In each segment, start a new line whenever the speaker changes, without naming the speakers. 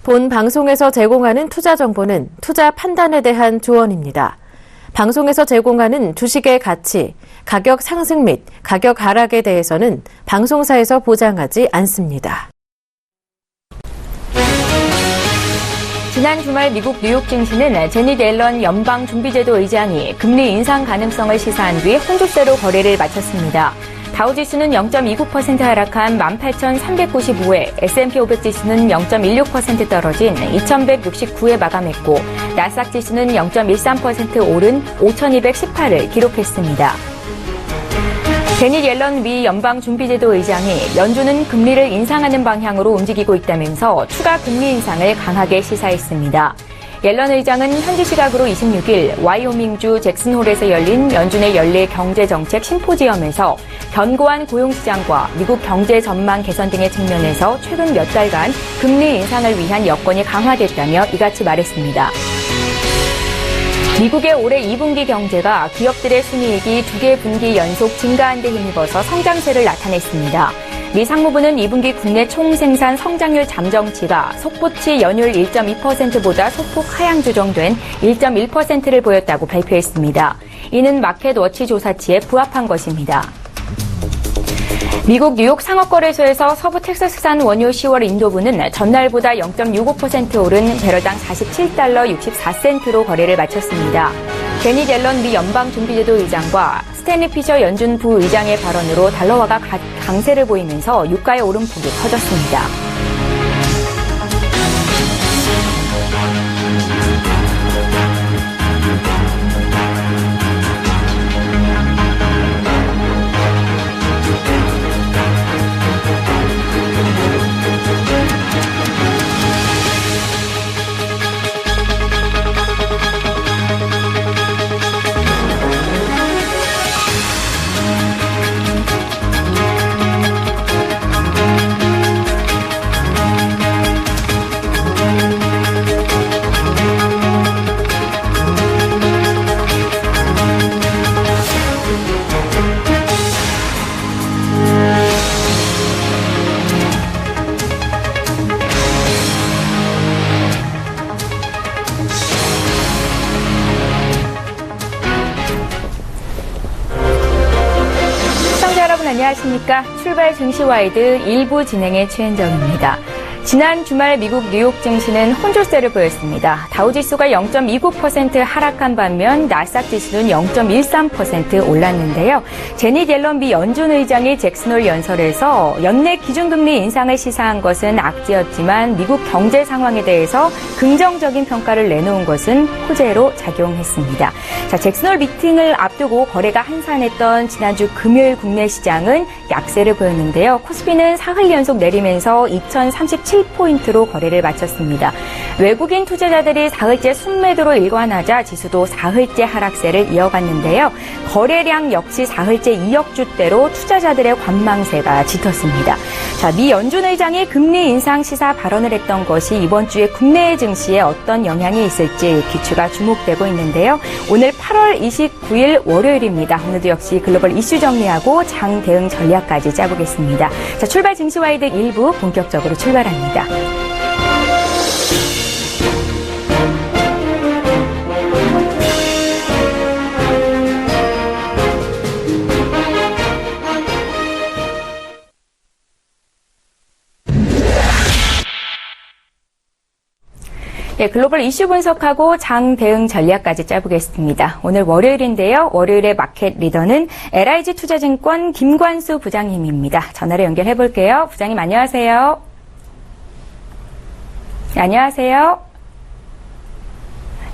본 방송에서 제공하는 투자 정보는 투자 판단에 대한 조언입니다. 방송에서 제공하는 주식의 가치, 가격 상승 및 가격 하락에 대해서는 방송사에서 보장하지 않습니다.
지난 주말 미국 뉴욕 증시는 제닛 옐런 연방준비제도 의장이 금리 인상 가능성을 시사한 뒤 혼조세로 거래를 마쳤습니다. 다우지수는 0.29% 하락한 18,395에, S&P 500 지수는 0.16% 떨어진 2,169에 마감했고, 나스닥 지수는 0.13% 오른 5,218을 기록했습니다. 제닛 옐런 미 연방준비제도 의장이 연준은 금리를 인상하는 방향으로 움직이고 있다면서 추가 금리 인상을 강하게 시사했습니다. 옐런 의장은 현지 시각으로 26일 와이오밍주 잭슨홀에서 열린 연준의 연례 경제정책 심포지엄에서 견고한 고용시장과 미국 경제 전망 개선 등의 측면에서 최근 몇 달간 금리 인상을 위한 여건이 강화됐다며 이같이 말했습니다. 미국의 올해 2분기 경제가 기업들의 순이익이 2개 분기 연속 증가한 데 힘입어서 성장세를 나타냈습니다. 미 상무부는 2분기 국내 총생산 성장률 잠정치가 속보치 연율 1.2%보다 소폭 하향 조정된 1.1%를 보였다고 발표했습니다. 이는 마켓워치 조사치에 부합한 것입니다. 미국 뉴욕 상업거래소에서 서부 텍사스산 원유 10월 인도분은 전날보다 0.65% 오른 배럴당 47달러 64센트로 거래를 마쳤습니다. 제닛 옐런 미 연방준비제도 의장과 스탠리 피셔 연준 부의장의 발언으로 달러화가 강세를 보이면서 유가의 오름폭이 커졌습니다. 안녕하십니까. 출발 증시와이드 1부 진행의 최은정입니다. 지난 주말 미국 뉴욕 증시는 혼조세를 보였습니다. 다우지수가 0.29% 하락한 반면 나스닥 지수는 0.13% 올랐는데요. 제닛 옐런 미 연준 의장이 잭슨홀 연설에서 연내 기준금리 인상을 시사한 것은 악재였지만 미국 경제 상황에 대해서 긍정적인 평가를 내놓은 것은 호재로 작용했습니다. 자, 잭슨홀 미팅을 앞두고 거래가 한산했던 지난주 금요일 국내 시장은 약세를 보였는데요. 코스피는 사흘 연속 내리면서 2037포인트로 거래를 마쳤습니다. 외국인 투자자들이 사흘째 순매도로 일관하자 지수도 사흘째 하락세를 이어갔는데요. 거래량 역시 사흘째 2억 주대로 투자자들의 관망세가 짙었습니다. 자, 미 연준 의장이 금리 인상 시사 발언을 했던 것이 이번 주에 국내 증시에 어떤 영향이 있을지 귀추가 주목되고 있는데요. 오늘 8월 29일 월요일입니다. 오늘도 역시 글로벌 이슈 정리하고 장 대응 전략까지 짜보겠습니다. 자, 출발 증시와이드 1부 본격적으로 출발합니다. 네, 글로벌 이슈 분석하고 장 대응 전략까지 짜보겠습니다. 오늘 월요일인데요. 월요일의 마켓 리더는 LIG 투자증권 김관수 부장님입니다. 전화로 연결해 볼게요. 부장님 안녕하세요. 네, 안녕하세요.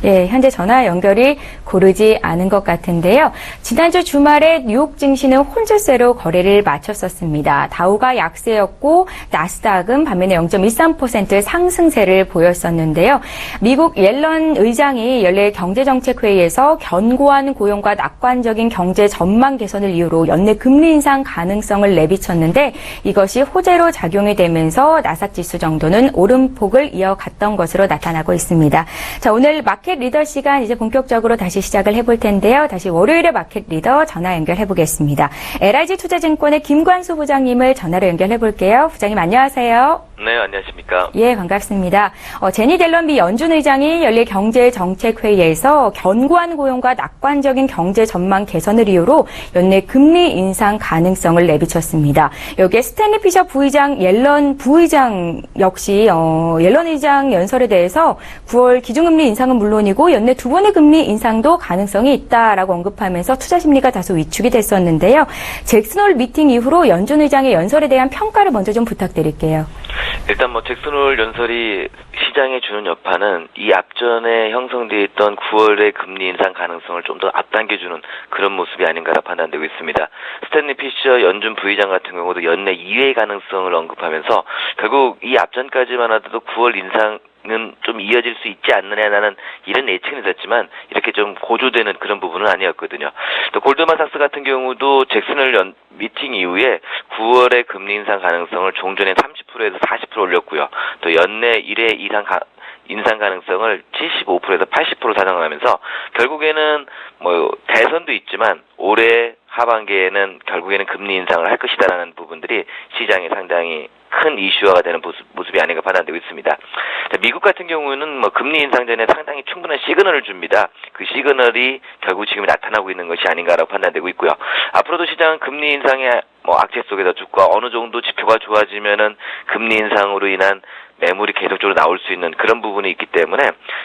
예, 현재 전화 연결이 고르지 않은 것 같은데요. 지난주 주말에 뉴욕 증시는 혼조세로 거래를 마쳤었습니다. 다우가 약세였고 나스닥은 반면에 0.13% 상승세를 보였었는데요. 미국 옐런 의장이 연례 경제정책회의에서 견고한 고용과 낙관적인 경제 전망 개선을 이유로 연내 금리 인상 가능성을 내비쳤는데 이것이 호재로 작용이 되면서 나스닥 지수 정도는 오름폭을 이어갔던 것으로 나타나고 있습니다. 자, 오늘 마켓 리더 시간 이제 본격적으로 다시 시작을 해볼 텐데요. 다시 월요일의 마켓 리더 전화 연결해 보겠습니다. LIG 투자증권의 김관수 부장님을 전화로 연결해 볼게요. 부장님 안녕하세요.
네, 안녕하십니까.
예, 반갑습니다. 제니 델런 미 연준 의장이 열릴 경제정책회의에서 견고한 고용과 낙관적인 경제 전망 개선을 이유로 연내 금리 인상 가능성을 내비쳤습니다. 여기에 스탠리 피셔 부의장, 옐런 부의장 역시 옐런 의장 연설에 대해서 9월 기준금리 인상은 물론이고 연내 두 번의 금리 인상도 가능성이 있다라고 언급하면서 투자 심리가 다소 위축이 됐었는데요. 잭슨홀 미팅 이후로 연준 의장의 연설에 대한 평가를 먼저 좀 부탁드릴게요.
일단 잭슨홀 연설이 시장에 주는 여파는 이 앞전에 형성되어 있던 9월의 금리 인상 가능성을 좀 더 앞당겨주는 그런 모습이 아닌가라 판단되고 있습니다. 스탠리 피셔 연준 부의장 같은 경우도 연내 2회 가능성을 언급하면서 결국 이 앞전까지만 하더라도 9월 인상은 좀 이어질 수 있지 않느냐라는 이런 예측은 있었지만 이렇게 좀 고조되는 그런 부분은 아니었거든요. 또 골드만삭스 같은 경우도 잭슨홀 미팅 이후에 9월의 금리 인상 가능성을 종전에 30%에서 40% 올렸고요. 또 연내 1회 인상 가능성을 75%에서 80% 사정하면서 결국에는 대선도 있지만 올해 하반기에는 결국에는 금리 인상을 할 것이다라는 부분들이 시장에 상당히 큰 이슈화가 되는 모습이 아닌가 판단되고 있습니다. 미국 같은 경우는 금리 인상 전에 상당히 충분한 시그널을 줍니다. 그 시그널이 결국 지금 나타나고 있는 것이 아닌가라고 판단되고 있고요. 앞으로도 시장은 금리 인상의 악재 속에서 주가 어느 정도 지표가 좋아지면은 금리 인상으로 인한 매물이 계속적으로 나올 수 있는 그런 부분이 있기 때문에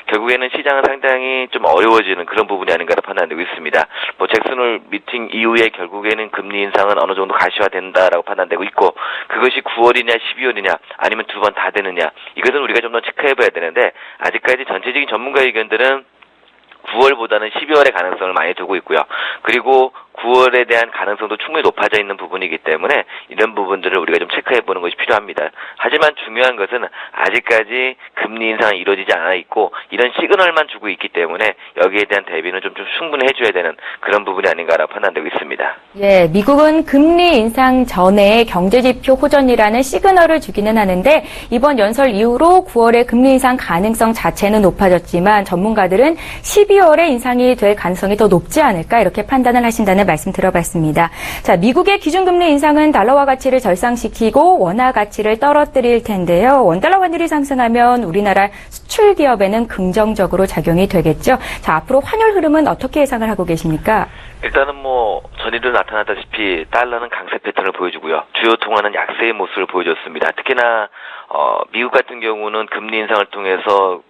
결국에는 시장은 상당히 좀 어려워지는 그런 부분이 아닌가로 판단되고 있습니다. 잭슨홀 미팅 이후에 결국에는 금리 인상은 어느 정도 가시화된다라고 판단되고 있고 그것이 9월이냐 12월이냐 아니면 두 번 다 되느냐 이것은 우리가 좀 더 체크해봐야 되는데 아직까지 전체적인 전문가 의견들은 9월보다는 12월의 가능성을 많이 두고 있고요. 그리고 9월에 대한 가능성도 충분히 높아져 있는 부분이기 때문에 이런 부분들을 우리가 좀 체크해보는 것이 필요합니다. 하지만 중요한 것은 아직까지 금리 인상이 이루어지지 않아 있고 이런 시그널만 주고 있기 때문에 여기에 대한 대비는 좀 충분히 해줘야 되는 그런 부분이 아닌가라고 판단되고 있습니다.
예, 미국은 금리 인상 전에 경제지표 호전이라는 시그널을 주기는 하는데 이번 연설 이후로 9월에 금리 인상 가능성 자체는 높아졌지만 전문가들은 12월에 인상이 될 가능성이 더 높지 않을까 이렇게 판단을 하신다는 말씀 들어봤습니다. 자, 미국의 기준금리 인상은 달러화 가치를 절상시키고 원화 가치를 떨어뜨릴 텐데요. 원달러 환율이 상승하면 우리나라 수출 기업에는 긍정적으로 작용이 되겠죠. 자, 앞으로 환율 흐름은 어떻게 예상을 하고 계십니까?
일단은 전일도 나타났다시피 달러는 강세 패턴을 보여주고요. 주요 통화는 약세의 모습을 보여줬습니다. 특히나 미국 같은 경우는 금리 인상을 통해서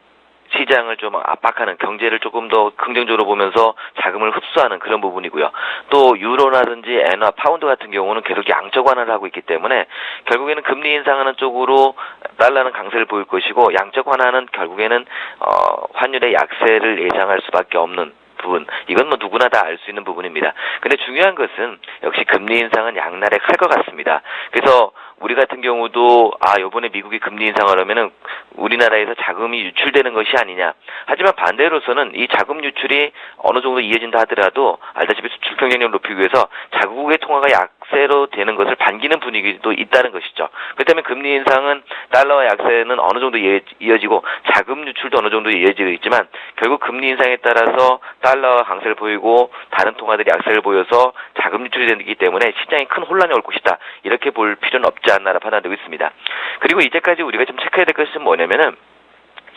시장을 좀 압박하는 경제를 조금 더 긍정적으로 보면서 자금을 흡수하는 그런 부분이고요. 또 유로라든지 엔화, 파운드 같은 경우는 계속 양적 완화를 하고 있기 때문에 결국에는 금리 인상하는 쪽으로 달러는 강세를 보일 것이고 양적 완화는 결국에는 환율의 약세를 예상할 수밖에 없는 부분. 이건 누구나 다 알 수 있는 부분입니다. 근데 중요한 것은 역시 금리 인상은 양날의 칼 것 같습니다. 그래서 우리 같은 경우도 요번에 미국이 금리 인상을 하면은 우리나라에서 자금이 유출되는 것이 아니냐. 하지만 반대로서는 이 자금 유출이 어느 정도 이어진다 하더라도 알다시피 수출 경쟁력을 높이기 위해서 자국의 통화가 약세로 되는 것을 반기는 분위기도 있다는 것이죠. 그렇기 때문에 금리 인상은 달러와 약세는 어느 정도 이어지고 자금 유출도 어느 정도 이어지고 있지만 결국 금리 인상에 따라서 달러가 강세를 보이고 다른 통화들이 약세를 보여서 자금 유출이 되기 때문에 시장에 큰 혼란이 올 것이다. 이렇게 볼 필요는 없지 않나라 판단되고 있습니다. 그리고 이제까지 우리가 좀 체크해야 될 것은 뭐냐면은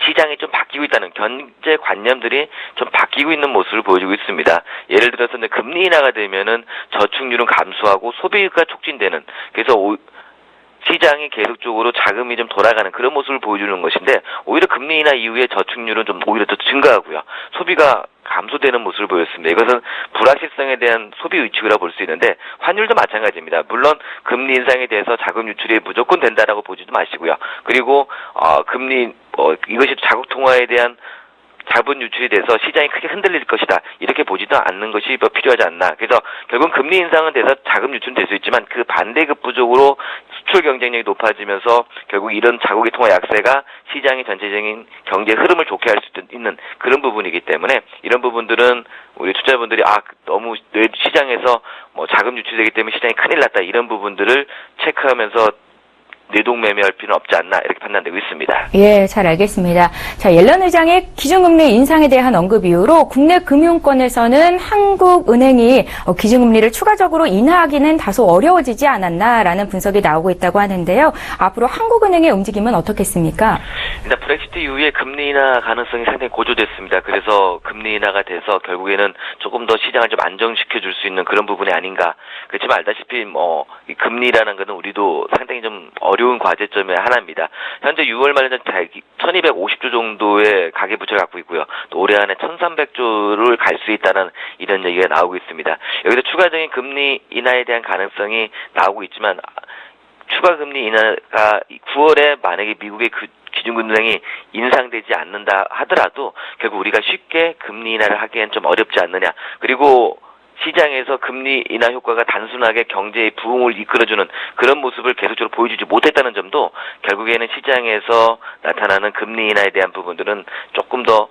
시장이 좀 바뀌고 있다는 경제 관념들이 좀 바뀌고 있는 모습을 보여주고 있습니다. 예를 들어서 금리 인하가 되면은 저축률은 감소하고 소비가 촉진되는 그래서 시장이 계속적으로 자금이 좀 돌아가는 그런 모습을 보여주는 것인데 오히려 금리 인하 이후에 저축률은 좀 오히려 더 증가하고요. 소비가 감소되는 모습을 보였습니다. 이것은 불확실성에 대한 소비 위축이라고 볼 수 있는데 환율도 마찬가지입니다. 물론 금리 인상에 대해서 자금 유출이 무조건 된다라고 보지도 마시고요. 그리고 금리 이것이 자국 통화에 대한 자본 유출이 돼서 시장이 크게 흔들릴 것이다. 이렇게 보지도 않는 것이 필요하지 않나. 그래서 결국은 금리 인상은 돼서 자금 유출은 될 수 있지만 그 반대급부적으로 수출 경쟁력이 높아지면서 결국 이런 자국의 통화 약세가 시장의 전체적인 경제 흐름을 좋게 할 수 있는 그런 부분이기 때문에 이런 부분들은 우리 투자자분들이 너무 시장에서 자금 유출되기 때문에 시장이 큰일 났다. 이런 부분들을 체크하면서 뇌동 매매할 필요는 없지 않나 이렇게 판단되고 있습니다.
예, 잘 알겠습니다. 자, 옐런 의장의 기준금리 인상에 대한 언급 이후로 국내 금융권에서는 한국은행이 기준금리를 추가적으로 인하하기는 다소 어려워지지 않았나라는 분석이 나오고 있다고 하는데요. 앞으로 한국은행의 움직임은 어떻겠습니까?
일단 브렉시트 이후에 금리 인하 가능성이 상당히 고조됐습니다. 그래서 금리 인하가 돼서 결국에는 조금 더 시장을 좀 안정시켜 줄 수 있는 그런 부분이 아닌가. 그렇지만 알다시피 이 금리라는 것은 우리도 상당히 좀 어려운 과제점의 하나입니다. 현재 6월 말에 1250조 정도의 가계부채를 갖고 있고요. 또 올해 안에 1300조를 갈 수 있다는 이런 얘기가 나오고 있습니다. 여기서 추가적인 금리 인하에 대한 가능성이 나오고 있지만 추가 금리 인하가 9월에 만약에 미국의 기준금리 인상되지 않는다 하더라도 결국 우리가 쉽게 금리 인하를 하기엔 좀 어렵지 않느냐. 그리고 시장에서 금리 인하 효과가 단순하게 경제의 부흥을 이끌어주는 그런 모습을 계속적으로 보여주지 못했다는 점도 결국에는 시장에서 나타나는 금리 인하에 대한 부분들은 조금 더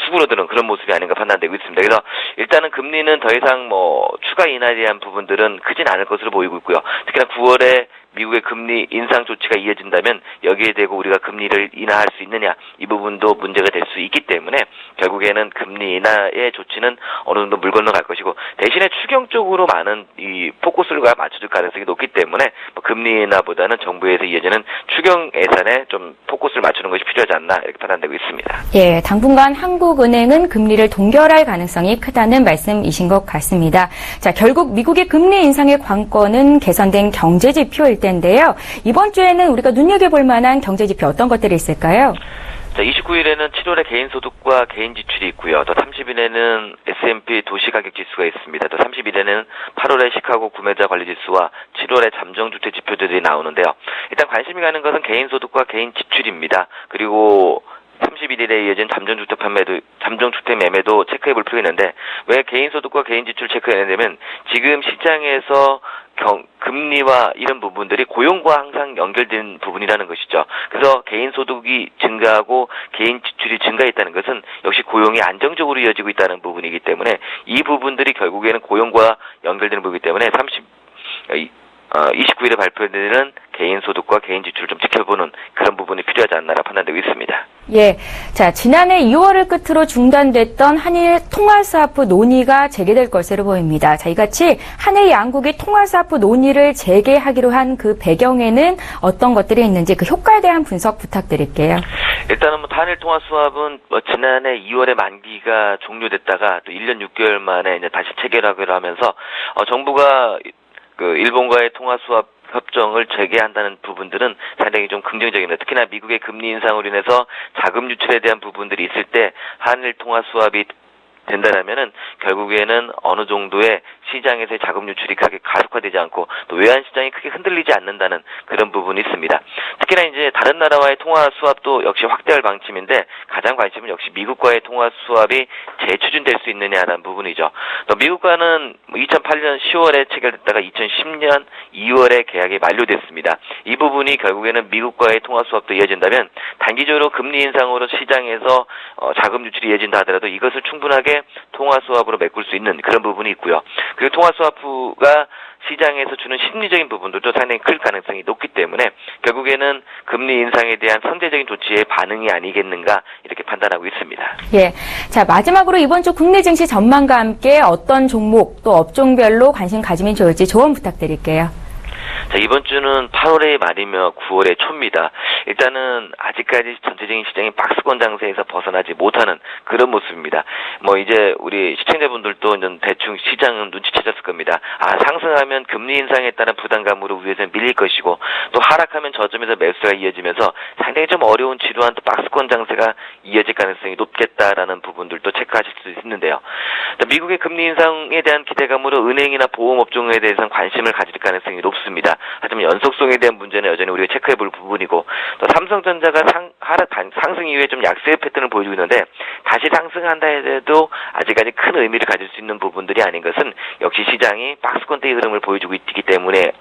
수그러드는 그런 모습이 아닌가 판단되고 있습니다. 그래서 일단은 금리는 더 이상 추가 인하에 대한 부분들은 크진 않을 것으로 보이고 있고요. 특히나 9월에 미국의 금리 인상 조치가 이어진다면 여기에 대고 우리가 금리를 인하할 수 있느냐 이 부분도 문제가 될 수 있기 때문에 결국에는 금리 인하의 조치는 어느 정도 물 건너갈 것이고 대신에 추경적으로 많은 이 포커스를 맞춰줄 가능성이 높기 때문에 금리 인하보다는 정부에서 이어지는 추경 예산에 좀 포커스를 맞추는 것이 필요하지 않나 이렇게 판단되고 있습니다.
예, 당분간 한국은행은 금리를 동결할 가능성이 크다는 말씀이신 것 같습니다. 자, 결국 미국의 금리 인상의 관건은 개선된 경제지표일 텐데요. 이번 주에는 우리가 눈여겨볼 만한 경제지표 어떤 것들이 있을까요?
자, 29일에는 7월의 개인소득과 개인지출이 있고요. 또 30일에는 S&P 도시가격지수가 있습니다. 또 31일에는 8월의 시카고 구매자 관리지수와 7월의 잠정주택 지표들이 나오는데요. 일단 관심이 가는 것은 개인소득과 개인지출입니다. 그리고 31일에 이어진 잠정주택 매매도 체크해 볼 필요가 있는데 왜 개인소득과 개인지출 체크해야 되냐면 지금 시장에서 금리와 이런 부분들이 고용과 항상 연결된 부분이라는 것이죠. 그래서 개인소득이 증가하고 개인지출이 증가했다는 것은 역시 고용이 안정적으로 이어지고 있다는 부분이기 때문에 이 부분들이 결국에는 고용과 연결되는 부분이기 때문에 29일에 발표되는 개인소득과 개인지출을 좀 지켜보는 그런 부분이 필요하지 않나라 판단되고 있습니다.
예. 자, 지난해 2월을 끝으로 중단됐던 한일 통화스와프 논의가 재개될 것으로 보입니다. 자, 이같이 한일 양국이 통화스와프 논의를 재개하기로 한 그 배경에는 어떤 것들이 있는지 그 효과에 대한 분석 부탁드릴게요.
일단은 한일 통화스왑은 지난해 2월에 만기가 종료됐다가 또 1년 6개월 만에 이제 다시 체결하기로 하면서 정부가 일본과의 통화수합 협정을 재개한다는 부분들은 상당히 좀 긍정적입니다. 특히나 미국의 금리 인상으로 인해서 자금 유출에 대한 부분들이 있을 때 한일 통화수합이 된다라면은 결국에는 어느 정도의 시장에서의 자금 유출이 가속화되지 않고 또 외환 시장이 크게 흔들리지 않는다는 그런 부분이 있습니다. 특히나 이제 다른 나라와의 통화 수합도 역시 확대할 방침인데 가장 관심은 역시 미국과의 통화 수합이 재추진될 수 있느냐라는 부분이죠. 또 미국과는 2008년 10월에 체결됐다가 2010년 2월에 계약이 만료됐습니다. 이 부분이 결국에는 미국과의 통화 수합도 이어진다면 단기적으로 금리 인상으로 시장에서 자금 유출이 이어진다 하더라도 이것을 충분하게 통화 수합으로 메꿀 수 있는 그런 부분이 있고요. 그리고 통화 수합부가 시장에서 주는 심리적인 부분들도 상당히 클 가능성이 높기 때문에 결국에는 금리 인상에 대한 선제적인 조치의 반응이 아니겠는가 이렇게 판단하고 있습니다.
예. 자, 마지막으로 이번 주 국내 증시 전망과 함께 어떤 종목 또 업종별로 관심 가지면 좋을지 조언 부탁드릴게요.
자, 이번 주는 8월의 말이며 9월의 초입니다. 일단은 아직까지 전체적인 시장이 박스권 장세에서 벗어나지 못하는 그런 모습입니다. 이제 우리 시청자분들도 대충 시장은 눈치채셨을 겁니다. 상승하면 금리 인상에 따른 부담감으로 위에서 밀릴 것이고 또 하락하면 저점에서 매수가 이어지면서 상당히 좀 어려운 지루한 또 박스권 장세가 이어질 가능성이 높겠다라는 부분들도 체크하실 수 있는데요. 미국의 금리 인상에 대한 기대감으로 은행이나 보험업종에 대해서는 관심을 가질 가능성이 높습니다. 하지만 연속성에 대한 문제는 여전히 우리가 체크해볼 부분이고 또 삼성전자가 상승 이후에 좀 약세 패턴을 보여주고 있는데 다시 상승한다 해도 아직까지 큰 의미를 가질 수 있는 부분들이 아닌 것은 역시 시장이 박스권대의 흐름을 보여주고 있기 때문에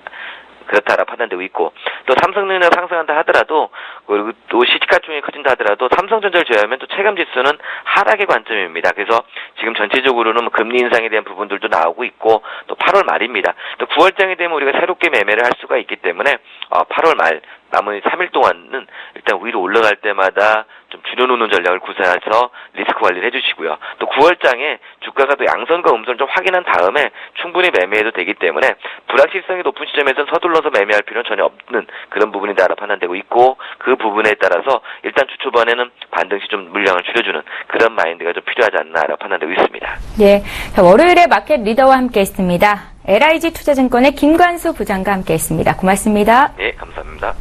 그렇다라 판단되고 있고 또 삼성전자 상승한다 하더라도 그리고 또 시가총액이 커진다 하더라도 삼성전자를 제외하면 또 체감지수는 하락의 관점입니다. 그래서 지금 전체적으로는 금리 인상에 대한 부분들도 나오고 있고 또 8월 말입니다. 또 9월장이 되면 우리가 새롭게 매매를 할 수가 있기 때문에 8월 말 남은 3일 동안은 일단 위로 올라갈 때마다 좀 줄여놓는 전략을 구사해서 리스크 관리를 해주시고요. 또 9월장에 주가가 또 양선과 음선을 좀 확인한 다음에 충분히 매매해도 되기 때문에 불확실성이 높은 시점에서는 서둘러서 매매할 필요는 전혀 없는 그런 부분이다라고 판단되고 있고, 그 부분에 따라서 일단 주 초반에는 반등시 좀 물량을 줄여주는 그런 마인드가 좀 필요하지 않나라고 판단되고 있습니다.
예, 자, 월요일에 마켓 리더와 함께했습니다. LIG 투자증권의 김관수 부장과 함께했습니다. 고맙습니다.
네, 감사합니다.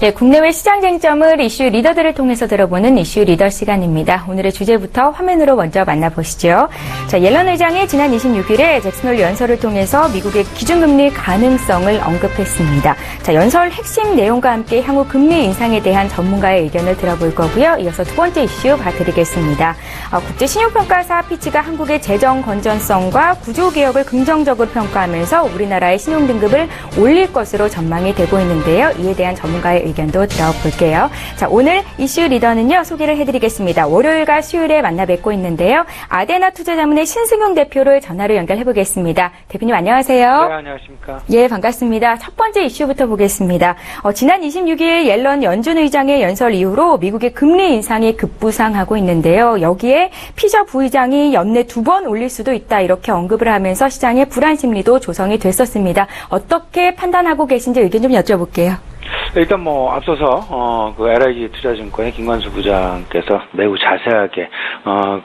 네, 국내외 시장 쟁점을 이슈 리더들을 통해서 들어보는 이슈 리더 시간입니다. 오늘의 주제부터 화면으로 먼저 만나보시죠. 자, 옐런 의장이 지난 26일에 잭슨홀 연설을 통해서 미국의 기준금리 가능성을 언급했습니다. 자, 연설 핵심 내용과 함께 향후 금리 인상에 대한 전문가의 의견을 들어볼 거고요. 이어서 두 번째 이슈 봐드리겠습니다. 국제신용평가사 피치가 한국의 재정 건전성과 구조개혁을 긍정적으로 평가하면서 우리나라의 신용등급을 올릴 것으로 전망이 되고 있는데요. 이에 대한 전문가의 의견도 들어볼게요. 자, 오늘 이슈 리더는요, 소개를 해드리겠습니다. 월요일과 수요일에 만나 뵙고 있는데요. 아데나 투자자문의 신승용 대표를 전화로 연결해보겠습니다. 대표님 안녕하세요.
네, 안녕하십니까.
예, 반갑습니다. 첫 번째 이슈부터 보겠습니다. 지난 26일 옐런 연준 의장의 연설 이후로 미국의 금리 인상이 급부상하고 있는데요. 여기에 피셔 부의장이 연내 2번 올릴 수도 있다, 이렇게 언급을 하면서 시장의 불안 심리도 조성이 됐었습니다. 어떻게 판단하고 계신지 의견 좀 여쭤볼게요.
일단 앞서서 그 LIG 투자증권의 김관수 부장께서 매우 자세하게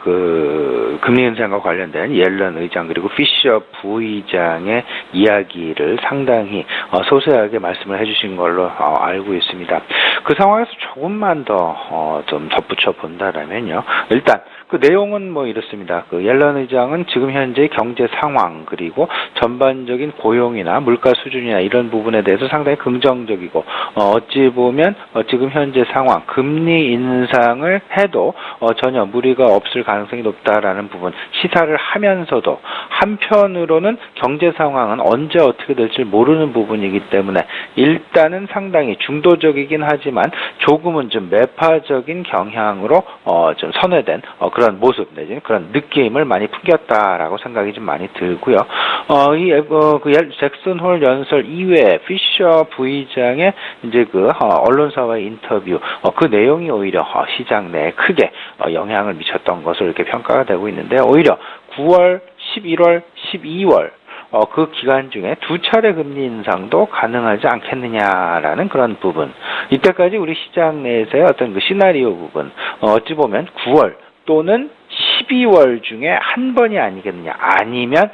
그 금리 인상과 관련된 옐런 의장 그리고 피셔 부의장의 이야기를 상당히 소세하게 말씀을 해주신 걸로 알고 있습니다. 그 상황에서 조금만 더 좀 덧붙여 본다라면요. 일단 그 내용은 이렇습니다. 그 옐런 의장은 지금 현재 경제 상황 그리고 전반적인 고용이나 물가 수준이나 이런 부분에 대해서 상당히 긍정적이고 어찌 보면 지금 현재 상황 금리 인상을 해도 전혀 무리가 없을 가능성이 높다라는 부분 시사를 하면서도 한편으로는 경제 상황은 언제 어떻게 될지 모르는 부분이기 때문에 일단은 상당히 중도적이긴 하지만 조금은 좀 매파적인 경향으로 좀 선회된 그런 모습 내지는 그런 느낌을 많이 풍겼다라고 생각이 좀 많이 들고요. 그 잭슨홀 연설 이외에 피셔 부의장의 이제 그 언론사와의 인터뷰 그 내용이 오히려 시장 내에 크게 영향을 미쳤던 것으로 이렇게 평가가 되고 있는데, 오히려 9월, 11월, 12월 그 기간 중에 두 차례 금리 인상도 가능하지 않겠느냐라는 그런 부분. 이때까지 우리 시장 내에서의 어떤 그 시나리오 부분, 어찌 보면 9월 또는 12월 중에 한 번이 아니겠느냐, 아니면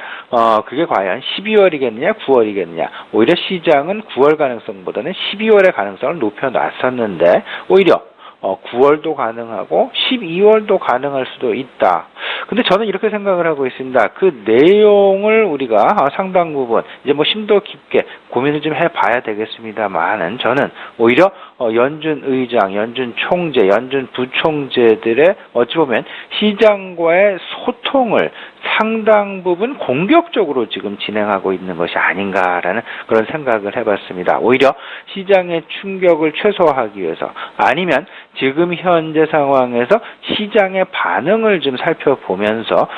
그게 과연 12월이겠느냐 9월이겠느냐. 오히려 시장은 9월 가능성보다는 12월의 가능성을 높여놨었는데 오히려 9월도 가능하고 12월도 가능할 수도 있다. 근데 저는 이렇게 생각을 하고 있습니다. 그 내용을 우리가 상당 부분 이제 심도 깊게 고민을 좀 해봐야 되겠습니다만은, 저는 오히려 연준 의장, 연준 총재, 연준 부총재들의 어찌 보면 시장과의 소통을 상당 부분 공격적으로 지금 진행하고 있는 것이 아닌가라는 그런 생각을 해봤습니다. 오히려 시장의 충격을 최소화하기 위해서, 아니면 지금 현재 상황에서 시장의 반응을 좀 살펴보면서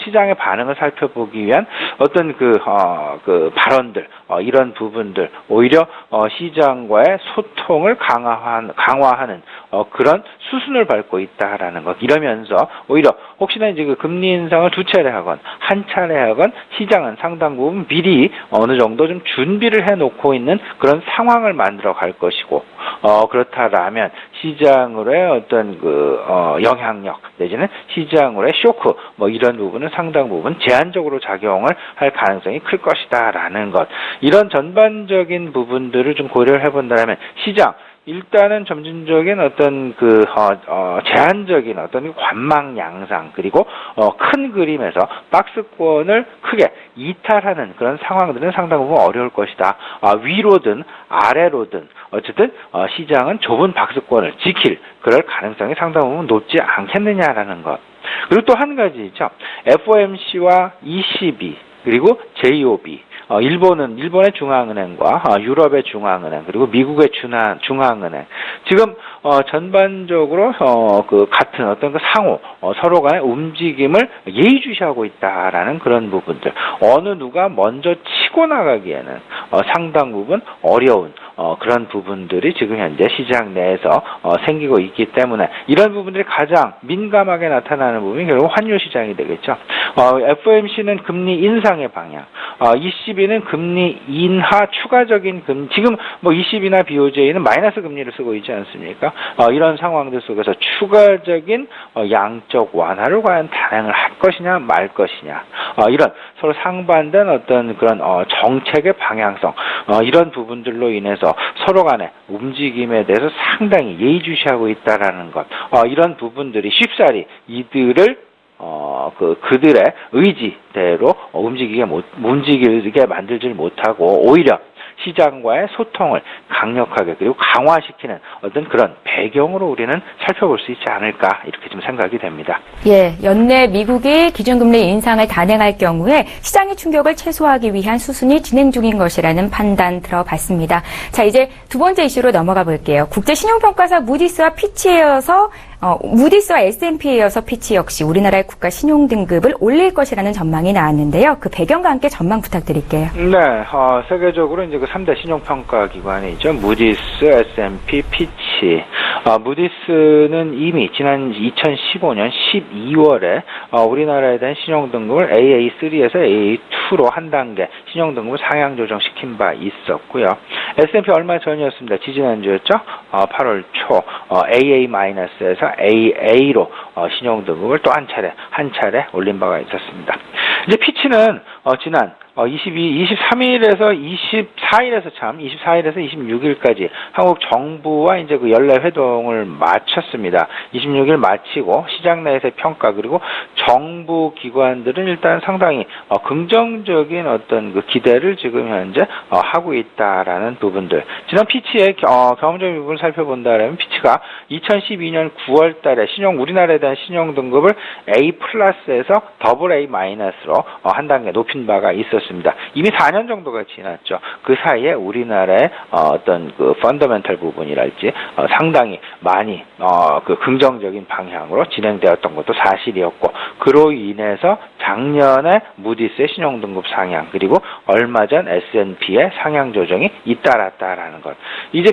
시장의 반응을 살펴보기 위한 어떤 그 발언들, 이런 부분들 오히려 시장과의 소통을 강화하는 그런 수순을 밟고 있다라는 것. 이러면서 오히려 혹시나 이제 그 금리 인상을 두 차례 하건 한 차례 하건 시장은 상당 부분 미리 어느 정도 좀 준비를 해놓고 있는 그런 상황을 만들어 갈 것이고, 그렇다라면 시장으로의 어떤 그 영향력 내지는 시장으로의 쇼크 이런 부분은 상당 부분 제한적으로 작용을 할 가능성이 클 것이다라는 것. 이런 전반적인 부분들을 좀 고려를 해본다면 시장 일단은 점진적인 어떤 그 제한적인 어떤 관망 양상 그리고 큰 그림에서 박스권을 크게 이탈하는 그런 상황들은 상당 부분 어려울 것이다. 위로든 아래로든 어쨌든 시장은 좁은 박스권을 지킬 그럴 가능성이 상당 부분 높지 않겠느냐라는 것. 그리고 또 한 가지 있죠. FOMC와 ECB 그리고 JOB 일본의 중앙은행과 유럽의 중앙은행 그리고 미국의 중앙은행 지금 전반적으로 그 같은 어떤 그 상호 서로 간의 움직임을 예의주시하고 있다라는 그런 부분들 어느 누가 먼저 치고 나가기에는 상당 부분 어려운 그런 부분들이 지금 현재 시장 내에서 생기고 있기 때문에 이런 부분들이 가장 민감하게 나타나는 부분이 결국 환율 시장이 되겠죠. FOMC는 금리 인상의 방향, ECB는 금리 인하 추가적인 지금 뭐 ECB나 BOJ는 마이너스 금리를 쓰고 있지 않습니까? 이런 상황들 속에서 추가적인 양적 완화를 과연 단행을 할 것이냐 말 것이냐 이런 서로 상반된 어떤 그런 정책의 방향성 이런 부분들로 인해서 서로 간의 움직임에 대해서 상당히 예의주시하고 있다라는 것 이런 부분들이 쉽사리 이들을 그들의 의지대로 움직이게 만들질 못하고 오히려 시장과의 소통을 강력하게 그리고 강화시키는 어떤 그런 배경으로 우리는 살펴볼 수 있지 않을까 이렇게 좀 생각이 됩니다.
예, 연내 미국이 기준금리 인상을 단행할 경우에 시장의 충격을 최소화하기 위한 수순이 진행 중인 것이라는 판단 들어봤습니다. 자, 이제 두 번째 이슈로 넘어가 볼게요. 국제신용평가사 무디스와 무디스와 S&P에 이어서 피치 역시 우리나라의 국가 신용 등급을 올릴 것이라는 전망이 나왔는데요. 그 배경과 함께 전망 부탁드릴게요.
네, 세계적으로 이제 그 3대 신용평가 기관이죠. 무디스, S&P, 피치. 무디스는 이미 지난 2015년 12월에 우리나라에 대한 신용 등급을 AA3에서 AA2로 한 단계 신용 등급을 상향 조정시킨 바 있었고요. S&P 얼마 전이었습니다. 지지난주였죠. 8월 초 AA-에서 AA로 신용 등급을 또 한 차례 올린 바가 있었습니다. 이제 피치는 지난 23일에서 26일까지 한국 정부와 이제 그 연례 회동을 마쳤습니다. 26일 마치고 시장 내에서의 평가 그리고 정부 기관들은 일단 상당히 긍정적인 어떤 그 기대를 지금 현재 하고 있다라는 부분들. 지난 피치의 경험적인 부분을 살펴본다면 피치가 2012년 9월 달에 우리나라에 대한 신용 등급을 A+에서 AA-로 한 단계 높인 바가 있었습니다. 이미 4년 정도가 지났죠. 그 사이에 우리나라의 어떤 그 펀더멘털 부분이랄지 상당히 많이 그 긍정적인 방향으로 진행되었던 것도 사실이었고 그로 인해서 작년에 무디스의 신용등급 상향 그리고 얼마 전 S&P의 상향 조정이 잇따랐다라는 것. 이제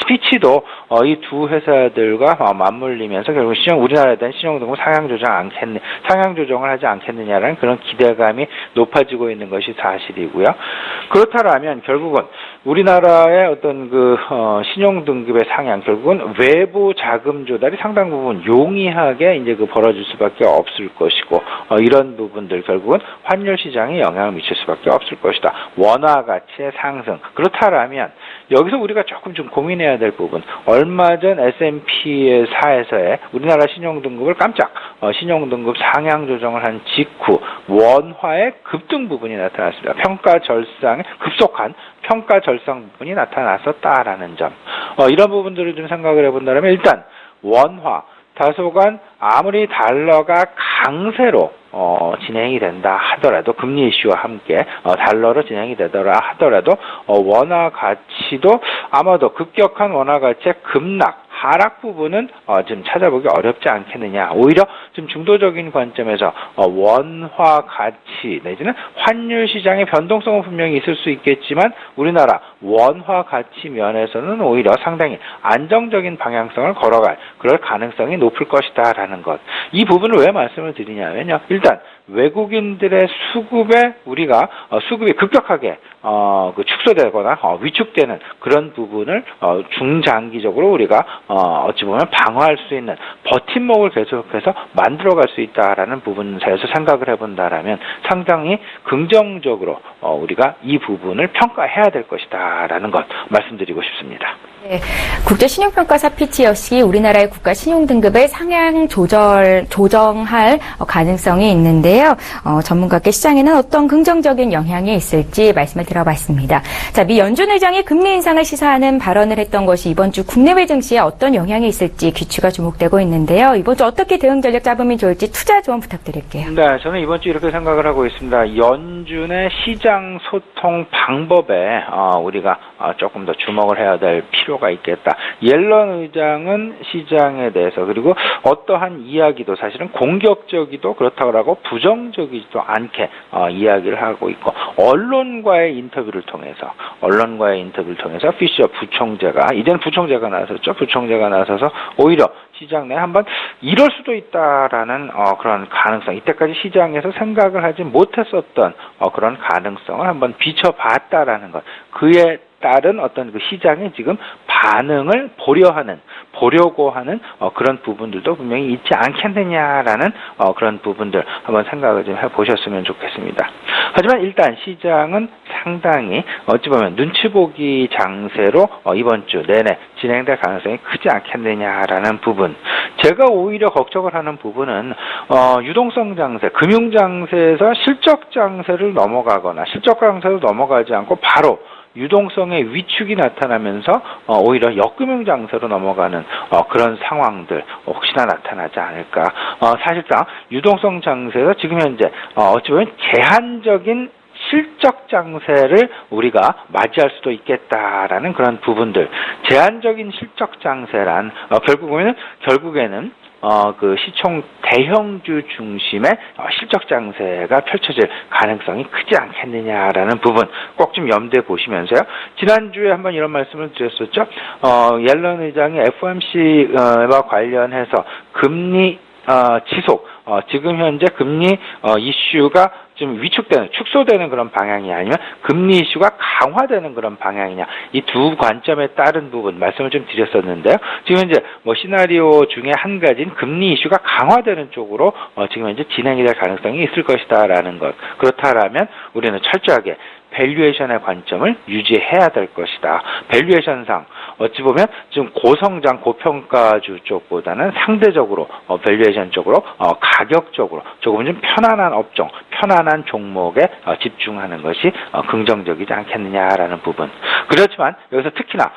피치도 이 두 회사들과 맞물리면서 결국 우리나라에 대한 신용등급 상향 조정을 하지 않겠느냐라는 그런 기대감이 높아지고 있는 것이 사실이고요. 그렇다면 결국은 우리나라의 어떤 그 신용 등급의 상향 결국은 외부 자금 조달이 상당 부분 용이하게 이제 그 벌어질 수밖에 없을 것이고 이런 부분들 결국은 환율 시장에 영향을 미칠 수밖에 없을 것이다. 원화 가치의 상승. 그렇다면 여기서 우리가 조금 좀 고민해야 될 부분. 얼마 전 S&P사에서의 우리나라 신용 등급을 깜짝 신용 등급 상향 조정을 한 직후 원화의 급등 부분이 나타났습니다. 급속한 평가 절상 부분이 나타났었다라는 점. 이런 부분들을 좀 생각을 해본다면 일단 원화 다소간 아무리 달러가 강세로 진행이 된다 하더라도 금리 이슈와 함께 달러로 진행이 되더라 하더라도 원화 가치도 아마도 급격한 원화 가치의 급락 하락 부분은 좀 찾아보기 어렵지 않겠느냐. 오히려 좀 중도적인 관점에서 원화 가치 내지는 환율 시장의 변동성은 분명히 있을 수 있겠지만 우리나라 원화 가치 면에서는 오히려 상당히 안정적인 방향성을 걸어갈 그럴 가능성이 높을 것이다라는 것. 이 부분을 왜 말씀을 드리냐면요. 일단 외국인들의 수급이 급격하게 축소되거나 위축되는 그런 부분을 중장기적으로 우리가 어찌 보면 방어할 수 있는 버팀목을 계속해서 만들어갈 수 있다라는 부분에서 생각을 해본다라면 상당히 긍정적으로 우리가 이 부분을 평가해야 될 것이다라는 것 말씀드리고 싶습니다.
네, 국제신용평가사 피치 역시 우리나라의 국가 신용등급을 상향 조정할 가능성이 있는데요. 전문가께 시장에는 어떤 긍정적인 영향이 있을지 말씀을 들어봤습니다. 자, 미 연준 의장이 금리 인상을 시사하는 발언을 했던 것이 이번 주 국내외 증시에 어떤 영향이 있을지 귀추가 주목되고 있는데요. 이번 주 어떻게 대응 전략 잡으면 좋을지 투자 조언 부탁드릴게요.
네, 저는 이번 주 이렇게 생각을 하고 있습니다. 연준의 시장 소통 방법에 우리가 조금 더 주목을 해야 될 필요가 있겠다. 옐런 의장은 시장에 대해서 그리고 어떠한 이야기도 사실은 공격적이도 그렇다고 하고 부정적이지도 않게 이야기를 하고 있고 언론과의 인터뷰를 통해서 피셔 부총재가 이제는 부총재가 나섰죠. 부총재가 나서서 오히려 시장 내에 한번 이럴 수도 있다라는 그런 가능성, 이때까지 시장에서 생각을 하지 못했었던 그런 가능성을 한번 비춰봤다라는 것, 그에 따른 어떤 그 시장의 지금 반응을 보려고 하는 그런 부분들도 분명히 있지 않겠느냐라는 그런 부분들 한번 생각을 좀 해보셨으면 좋겠습니다. 하지만 일단 시장은 상당히 어찌 보면 눈치 보기 장세로 이번 주 내내 진행될 가능성이 크지 않겠느냐라는 부분. 제가 오히려 걱정을 하는 부분은 유동성 장세, 금융 장세에서 실적 장세를 넘어가거나 실적 장세로 넘어가지 않고 바로 유동성의 위축이 나타나면서 오히려 역금융 장세로 넘어가는 그런 상황들 혹시나 나타나지 않을까. 사실상 유동성 장세에서 지금 현재 어찌 보면 제한적인 실적 장세를 우리가 맞이할 수도 있겠다라는 그런 부분들. 제한적인 실적 장세란 결국에는 그 시총 대형주 중심의 실적 장세가 펼쳐질 가능성이 크지 않겠느냐라는 부분 꼭 좀 염두에 보시면서요. 지난주에 한번 이런 말씀을 드렸었죠. 옐런 의장이 FOMC와 관련해서 금리 지속, 지금 현재 금리 이슈가 좀 축소되는 그런 방향이 아니면 금리 이슈가 강화되는 그런 방향이냐, 이 두 관점에 따른 부분 말씀을 좀 드렸었는데요. 지금 현재 시나리오 중에 한 가지는 금리 이슈가 강화되는 쪽으로 지금 현재 진행이 될 가능성이 있을 것이다라는 것. 그렇다라면 우리는 철저하게 밸류에이션의 관점을 유지해야 될 것이다. 밸류에이션상 어찌 보면 지금 고성장, 고평가주 쪽보다는 상대적으로 밸류에이션 쪽으로 가격적으로 조금 좀 편안한 업종, 편안한 종목에 집중하는 것이 긍정적이지 않겠느냐라는 부분. 그렇지만 여기서 특히나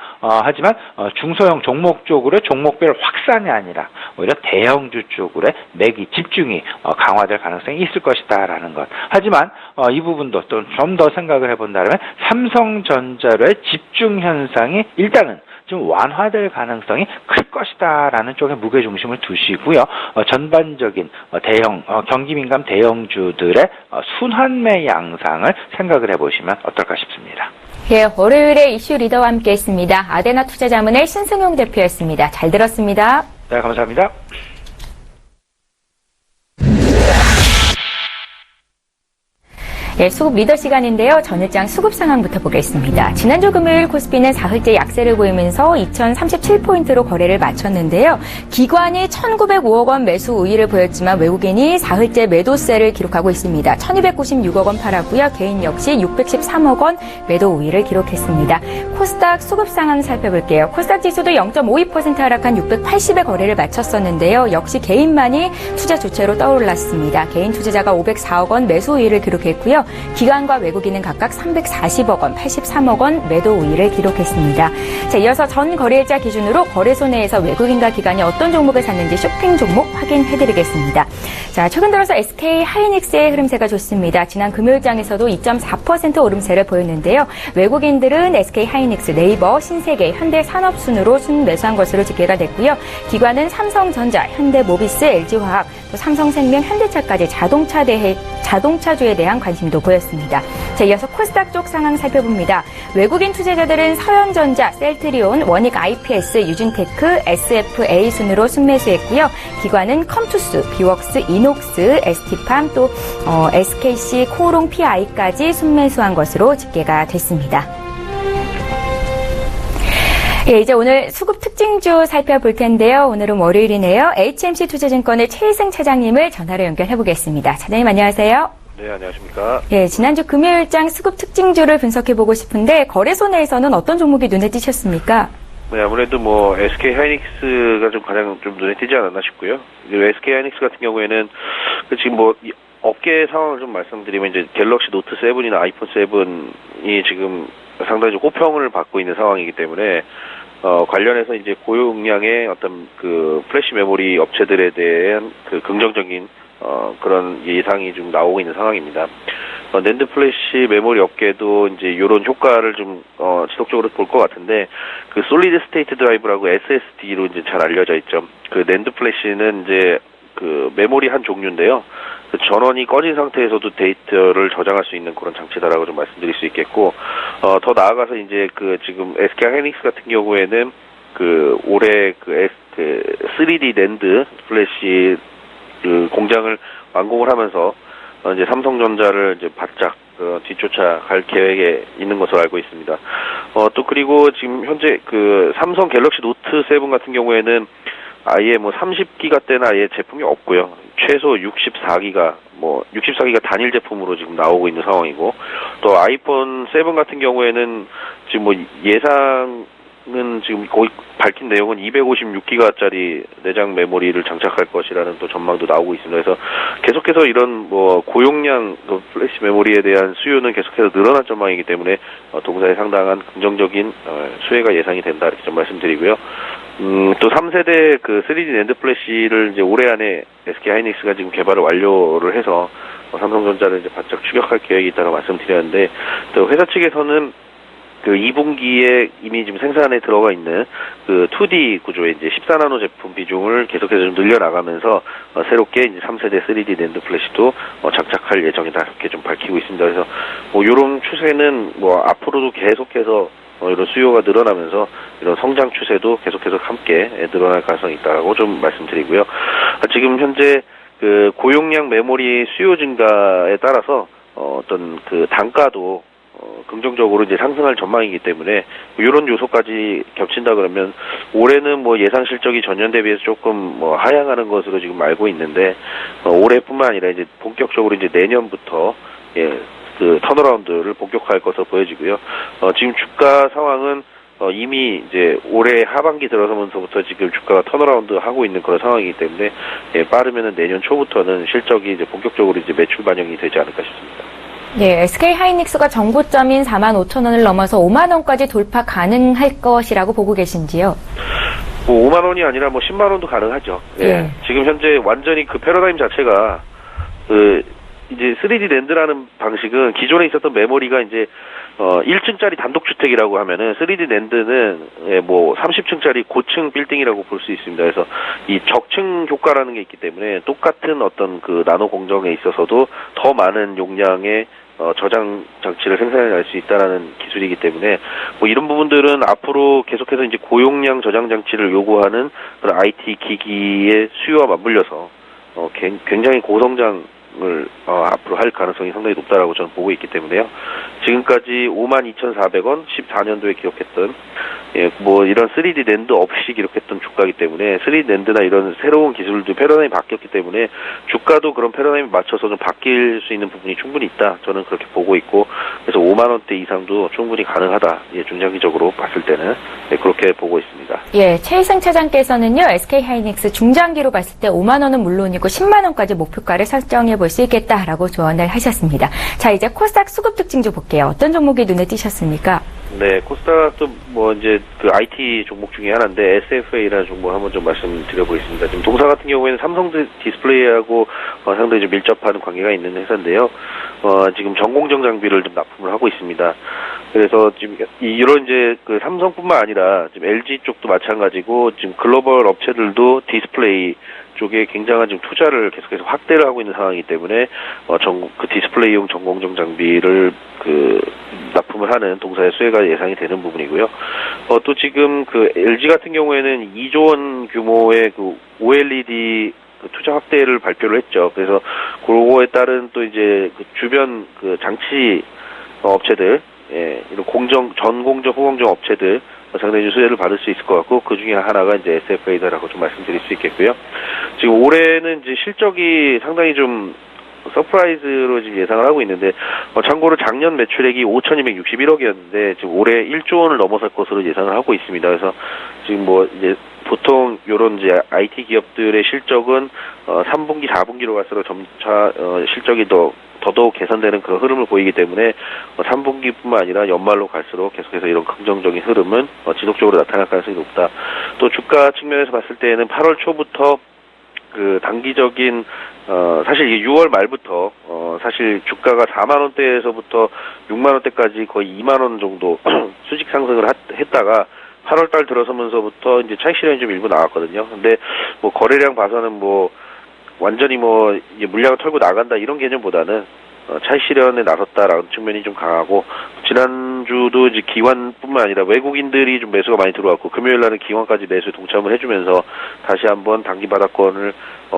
하지만 중소형 종목 쪽으로 종목별 확산이 아니라 오히려 대형주 쪽으로 매기 집중이 강화될 가능성이 있을 것이다라는 것. 하지만 이 부분도 또 좀 더 생각을 해본다면 삼성전자로의 집중 현상이 일단은 좀 완화될 가능성이 클 것이다라는 쪽에 무게중심을 두시고요. 전반적인 경기민감 대형주들의 순환매 양상을 생각을 해보시면 어떨까 싶습니다.
예, 월요일에 이슈 리더와 함께했습니다. 아데나 투자자문의 신승용 대표였습니다. 잘 들었습니다.
네, 감사합니다.
예, 수급 리더 시간인데요. 전일장 수급 상황부터 보겠습니다. 지난주 금요일 코스피는 사흘째 약세를 보이면서 2037포인트로 거래를 마쳤는데요. 기관이 1905억 원 매수 우위를 보였지만 외국인이 사흘째 매도세를 기록하고 있습니다. 1296억 원 팔았고요. 개인 역시 613억 원 매도 우위를 기록했습니다. 코스닥 수급 상황 살펴볼게요. 코스닥 지수도 0.52% 하락한 680의 거래를 마쳤었는데요. 역시 개인만이 투자 주체로 떠올랐습니다. 개인 투자자가 504억 원 매수 우위를 기록했고요. 기관과 외국인은 각각 340억 원, 83억 원 매도 우위를 기록했습니다. 자, 이어서 전 거래일자 기준으로 거래소 내에서 외국인과 기관이 어떤 종목을 샀는지 쇼핑 종목 확인해드리겠습니다. 자, 최근 들어서 SK 하이닉스의 흐름세가 좋습니다. 지난 금요일장에서도 2.4% 오름세를 보였는데요. 외국인들은 SK 하이닉스, 네이버, 신세계, 현대산업순으로 순매수한 것으로 집계가 됐고요. 기관은 삼성전자, 현대모비스, LG화학, 또 삼성생명, 현대차까지 자동차주에 대한 관심도 보였습니다. 자, 이어서 코스닥 쪽 상황 살펴봅니다. 외국인 투자자들은 서현전자, 셀트리온, 원익 IPS, 유진테크, SFA 순으로 순매수했고요. 기관은 컴투스, 비웍스, 이녹스, ST팜, 또 SKC, 코오롱 PI까지 순매수한 것으로 집계가 됐습니다. 예, 이제 오늘 수급 특징주 살펴볼 텐데요. 오늘은 월요일이네요. HMC 투자증권의 최희승 차장님을 전화로 연결해 보겠습니다. 차장님 안녕하세요.
네, 안녕하십니까.
예, 지난주 금요일장 수급 특징주를 분석해 보고 싶은데 거래소 내에서는 어떤 종목이 눈에 띄셨습니까?
네, 아무래도 뭐 SK 하이닉스가 좀 가장 좀 눈에 띄지 않았나 싶고요. SK 하이닉스 같은 경우에는 지금 뭐 업계 상황을 좀 말씀드리면 이제 갤럭시 노트 7이나 아이폰 7이 지금 상당히 좀 호평을 받고 있는 상황이기 때문에 관련해서 이제 고용량의 어떤 그 플래시 메모리 업체들에 대한 그 긍정적인 그런 예상이 좀 나오고 있는 상황입니다. 낸드 플래시 메모리 업계도 이제 이런 효과를 좀 지속적으로 볼 것 같은데, 그 솔리드 스테이트 드라이브라고 SSD로 이제 잘 알려져 있죠. 그 낸드 플래시는 이제 그 메모리 한 종류인데요. 그 전원이 꺼진 상태에서도 데이터를 저장할 수 있는 그런 장치다라고 좀 말씀드릴 수 있겠고, 더 나아가서 이제 그 지금 SK 하이닉스 같은 경우에는 그 올해 그 3D 낸드 플래시 그 공장을 완공을 하면서 이제 삼성전자를 이제 바짝 뒤쫓아 갈 계획에 있는 것으로 알고 있습니다. 또 그리고 지금 현재 그 삼성 갤럭시 노트 7 같은 경우에는 아예 뭐 30기가대나 아예 제품이 없고요. 최소 64기가 단일 제품으로 지금 나오고 있는 상황이고, 또 아이폰 7 같은 경우에는 지금 뭐 예상은 지금 거의 밝힌 내용은 256기가짜리 내장 메모리를 장착할 것이라는 또 전망도 나오고 있습니다. 그래서 계속해서 이런 뭐 고용량 플래시 메모리에 대한 수요는 계속해서 늘어날 전망이기 때문에 동사에 상당한 긍정적인 수혜가 예상이 된다, 이렇게 좀 말씀드리고요. 또 3세대 그 3D 낸드 플래시를 이제 올해 안에 SK 하이닉스가 지금 개발을 완료를 해서 삼성전자를 이제 바짝 추격할 계획이 있다고 말씀드렸는데, 또 회사 측에서는 그 2분기에 이미 지금 생산에 들어가 있는 그 2D 구조의 이제 14나노 제품 비중을 계속해서 좀 늘려나가면서 새롭게 이제 3세대 3D 낸드 플래시도 장착할 예정이다, 이렇게 좀 밝히고 있습니다. 그래서 뭐 이런 추세는 뭐 앞으로도 계속해서 이런 수요가 늘어나면서 이런 성장 추세도 계속해서 함께 늘어날 가능성이 있다고 좀 말씀드리고요. 지금 현재 그 고용량 메모리 수요 증가에 따라서 어떤 그 단가도 긍정적으로 이제 상승할 전망이기 때문에 이런 요소까지 겹친다 그러면 올해는 뭐 예상 실적이 전년 대비해서 조금 뭐 하향하는 것으로 지금 알고 있는데, 올해뿐만 아니라 이제 본격적으로 이제 내년부터 그 턴어라운드를 본격화할 것으로 보여지고요. 지금 주가 상황은 이미 이제 올해 하반기 들어서면서부터 지금 주가가 턴어라운드 하고 있는 그런 상황이기 때문에 빠르면은 내년 초부터는 실적이 이제 본격적으로 이제 매출 반영이 되지 않을까 싶습니다.
예, SK 하이닉스가 정고점인 45,000원을 넘어서 5만 원까지 돌파 가능할 것이라고 보고 계신지요?
뭐 5만 원이 아니라 뭐 10만 원도 가능하죠. 예. 지금 현재 완전히 그 패러다임 자체가 이제 3D 낸드라는 방식은 기존에 있었던 메모리가 이제 1층짜리 단독주택이라고 하면은 3D 낸드는 뭐 30층짜리 고층 빌딩이라고 볼 수 있습니다. 그래서 이 적층 효과라는 게 있기 때문에 똑같은 어떤 그 나노 공정에 있어서도 더 많은 용량의 저장 장치를 생산해낼 수 있다라는 기술이기 때문에 뭐 이런 부분들은 앞으로 계속해서 이제 고용량 저장 장치를 요구하는 그런 IT 기기의 수요와 맞물려서 굉장히 고성장을 앞으로 할 가능성이 상당히 높다라고 저는 보고 있기 때문에요. 지금까지 52,400원 14년도에 기록했던 뭐 이런 3D 낸드 없이 기록했던 주가이기 때문에 3D 낸드나 이런 새로운 기술도 패러다임이 바뀌었기 때문에 주가도 그런 패러다임에 맞춰서 좀 바뀔 수 있는 부분이 충분히 있다, 저는 그렇게 보고 있고, 그래서 5만 원대 이상도 충분히 가능하다, 중장기적으로 봤을 때는 그렇게 보고 있습니다.
예, 최희승 차장께서는요, SK 하이닉스 중장기로 봤을 때 5만 원은 물론이고 10만 원까지 목표가를 설정해 볼 수 있겠다라고 조언을 하셨습니다. 자, 이제 코스닥 수급 특징 좀 볼게요. 어떤 종목이 눈에 띄셨습니까?
네, 코스닥도 뭐 이제 그 IT 종목 중에 하나인데 SFA라는 종목 한번 좀 말씀드려보겠습니다. 지금 동사 같은 경우에는 삼성 디스플레이하고 상당히 좀 밀접한 관계가 있는 회사인데요. 지금 전공정 장비를 좀 납품을 하고 있습니다. 그래서 지금 이런 이제 그 삼성뿐만 아니라 지금 LG 쪽도 마찬가지고 지금 글로벌 업체들도 디스플레이 쪽에 굉장한 지금 투자를 계속해서 확대를 하고 있는 상황이기 때문에 그 디스플레이용 전공정 장비를 그 납품을 하는 동사의 수혜가 예상이 되는 부분이고요. 또 지금 그 LG 같은 경우에는 2조 원 규모의 그 OLED 그 투자 확대를 발표를 했죠. 그래서 그거에 따른 또 이제 그 주변 그 장치 업체들, 이런 전공정, 후공정 업체들 상당히 수혜를 받을 수 있을 것 같고, 그 중에 하나가 이제 SFA다라고 좀 말씀드릴 수 있겠고요. 지금 올해는 이제 실적이 상당히 좀 서프라이즈로 지금 예상을 하고 있는데, 참고로 작년 매출액이 5,261억이었는데 지금 올해 1조 원을 넘어설 것으로 예상을 하고 있습니다. 그래서 지금 뭐 이제 보통 요런 이제 IT 기업들의 실적은 3분기, 4분기로 갈수록 점차 실적이 더더욱 개선되는 그런 흐름을 보이기 때문에 3분기뿐만 아니라 연말로 갈수록 계속해서 이런 긍정적인 흐름은 지속적으로 나타날 가능성이 높다. 또 주가 측면에서 봤을 때는 8월 초부터 그 단기적인 사실 이게 6월 말부터 사실 주가가 4만 원대에서부터 6만 원대까지 거의 2만 원 정도 수직 상승을 했다가 8월 달 들어서면서부터 이제 차익 실현이 좀 일부 나왔거든요. 근데 뭐 거래량 봐서는 뭐 완전히 뭐 이제 물량을 털고 나간다 이런 개념보다는 차익 실현에 나섰다라는 측면이 좀 강하고, 지난주도 이제 기관뿐만 아니라 외국인들이 좀 매수가 많이 들어왔고, 금요일 날은 기관까지 매수에 동참을 해주면서 다시 한번 단기 바닥권을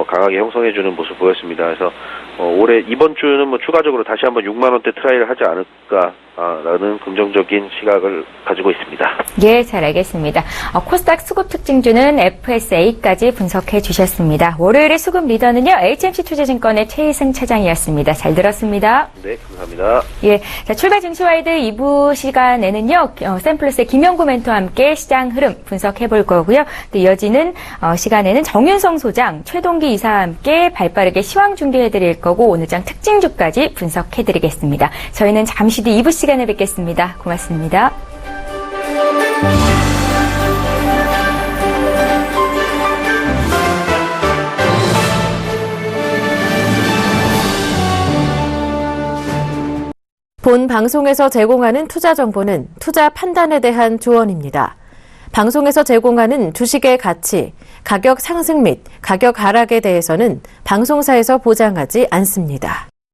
강하게 형성해주는 모습 보였습니다. 그래서 올해 이번 주는 뭐 추가적으로 다시 한번 6만 원대 트라이를 하지 않을까라는 긍정적인 시각을 가지고 있습니다.
예, 잘 알겠습니다. 코스닥 수급 특징주는 FSA까지 분석해 주셨습니다. 월요일의 수급 리더는요, HMC 투자증권의 최희승 차장이었습니다. 잘 들었습니다.
네, 감사합니다.
예, 자, 출발 증시와이드 2부 시간에는요, 샘플스의 김영구 멘토와 함께 시장 흐름 분석해 볼 거고요. 또 이어지는 시간에는 정윤성 소장, 최동기 이사와 함께 발빠르게 시황 준비해 드릴 거고, 오늘장 특징주까지 분석해 드리겠습니다. 저희는 잠시 뒤 2부 시간에 뵙겠습니다. 고맙습니다.
본 방송에서 제공하는 투자 정보는 투자 판단에 대한 조언입니다. 방송에서 제공하는 주식의 가치, 가격 상승 및 가격 하락에 대해서는 방송사에서 보장하지 않습니다.